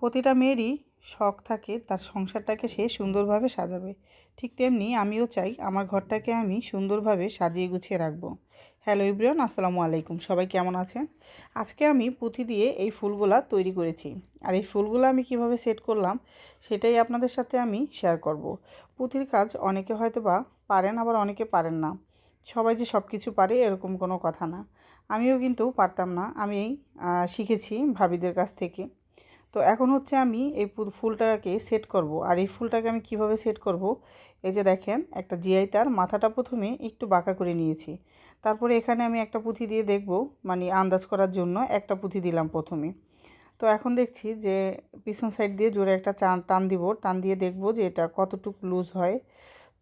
প্রতিটা মেয়েরই শখ থাকে তার সংসারটাকে সে সুন্দরভাবে সাজাবে। ঠিক তেমনি আমিও চাই আমার ঘরটাকে আমি সুন্দরভাবে সাজিয়ে গুছিয়ে রাখবো। হ্যালো এভরিওয়ান, আসসালামু আলাইকুম। সবাই কেমন আছেন? আজকে আমি পুঁথি দিয়ে এই ফুলগুলা তৈরি করেছি। আর এই ফুলগুলো আমি কিভাবে সেট করলাম সেটাই আপনাদের সাথে আমি শেয়ার করব। পুঁথির কাজ অনেকে হয়তো বা পারেন, আবার অনেকে পারেন না। সবাই যে সব কিছু পারে এরকম কোনো কথা না। আমিও কিন্তু পারতাম না, আমি শিখেছি ভাবিদের কাছ থেকে। তো এখন হচ্ছে আমি এই ফুলটাকে সেট করব। আর এই ফুলটাকে আমি কিভাবে সেট করব, এই যে দেখেন একটা জিআই তার মাথাটা প্রথমে একটু বাঁকা করে নিয়েছি। তারপরে এখানে আমি একটা পুঁথি দিয়ে দেখব, মানে আন্দাজ করার জন্য একটা পুঁথি দিলাম প্রথমে। তো এখন দেখছি যে পিছন সাইড দিয়ে জোরে একটা টান দিব, টান দিয়ে দেখব যে এটা কতটুকু লুজ হয়।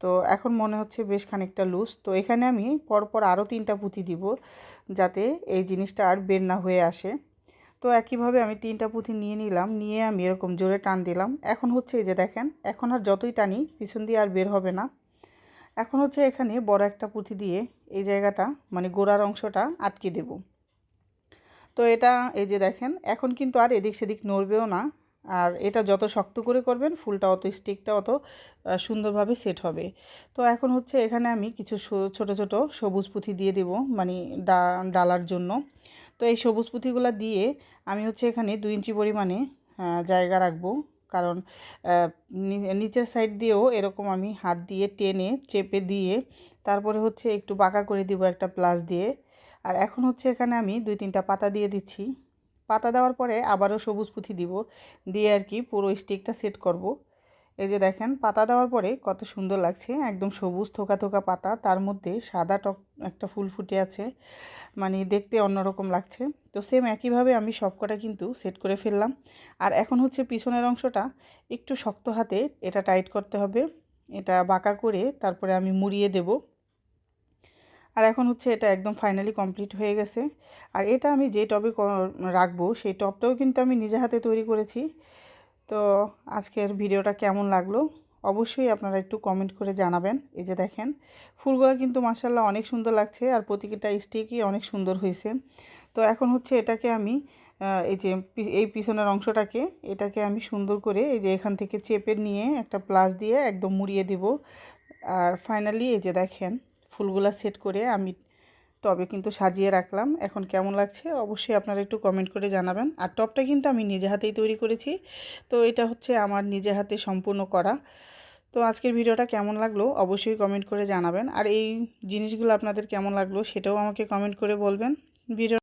তো এখন মনে হচ্ছে বেশ খানিকটা লুজ। তো এখানে আমি পরপর আরও 3টা পুঁথি দিব, যাতে এই জিনিসটা আর বের না হয়ে আসে। তো একইভাবে আমি 3টা পুঁথি নিয়ে নিলাম, নিয়ে আমি এরকম জোরে টান দিলাম। এখন হচ্ছে এই যে দেখেন, এখন আর যতই টানি পিছন দিয়ে আর বের হবে না। এখন হচ্ছে এখানে বড় একটা পুঁথি দিয়ে এই জায়গাটা, মানে গোড়ার অংশটা আটকে দেব। তো এটা এই যে দেখেন, এখন কিন্তু আর এদিক সেদিক নড়বেও না। আর এটা যত শক্ত করে করবেন ফুলটা অত স্টিকটা অত সুন্দরভাবে সেট হবে। তো এখন হচ্ছে এখানে আমি কিছু ছোট ছোট সবুজ পুঁথি দিয়ে দেব, মানে ডালার জন্য। তো এই সবুজ পুঁথিগুলো দিয়ে আমি হচ্ছে এখানে 2 ইঞ্চি পরিমাণে জায়গা রাখবো। কারণ নিচের সাইড দিয়েও এরকম আমি হাত দিয়ে টেনে চেপে দিয়ে তারপরে হচ্ছে একটু বাঁকা করে দিব একটা প্লাস দিয়ে। আর এখন হচ্ছে এখানে আমি 2-3টা পাতা দিয়ে দিচ্ছি। পাতা দেওয়ার পরে আবারও সবুজ পুঁথি দিব, দিয়ে আর কি পুরো স্টিকটা সেট করব। এই যে দেখেন পাতা দেওয়ার পরে কত সুন্দর লাগছে, একদম সবুজ থোকা থোকা পাতা, তার মধ্যে সাদা টক একটা ফুল ফুটে আছে, মানে দেখতে অন্যরকম লাগছে। তো সেম একইভাবে আমি সবকটা কিন্তু সেট করে ফেললাম। আর এখন হচ্ছে পিছনের অংশটা একটু শক্ত হাতে এটা টাইট করতে হবে, এটা বাঁকা করে তারপরে আমি মুড়িয়ে দেব। আর এখন হচ্ছে এটা একদম ফাইনালি কমপ্লিট হয়ে গেছে। আর এটা আমি যে টবে রাখবো সেই টবটাও কিন্তু আমি নিজে হাতে তৈরি করেছি। তো আজকের ভিডিওটা কেমন লাগলো অবশ্যই আপনারা একটু কমেন্ট করে জানাবেন। এই যে দেখেন ফুলগুলো কিন্তু মাশাআল্লাহ অনেক সুন্দর লাগছে, আর প্রতিটা স্টিকই অনেক সুন্দর হয়েছে। তো এখন হচ্ছে এটাকে আমি এই যে এই পিছনের অংশটাকে এটাকে আমি সুন্দর করে এই যে এখান থেকে চেপে নিয়ে একটা প্লাস দিয়ে একদম মুড়িয়ে দিব। আর ফাইনালি এই যে দেখেন ফুলগুলা সেট করে আমি টবে কিন্তু সাজিয়ে রাখলাম। এখন কেমন লাগছে অবশ্যই আপনারা একটু কমেন্ট করে জানাবেন। আর টবটা কিন্তু আমি নিজে হাতেই তৈরি করেছি। তো এটা হচ্ছে আমার নিজে হাতে সম্পূর্ণ করা। তো আজকের ভিডিওটা কেমন লাগলো অবশ্যই কমেন্ট করে জানাবেন। আর এই জিনিসগুলো আপনাদের কেমন লাগলো সেটাও আমাকে কমেন্ট করে বলবেন। ভিডিও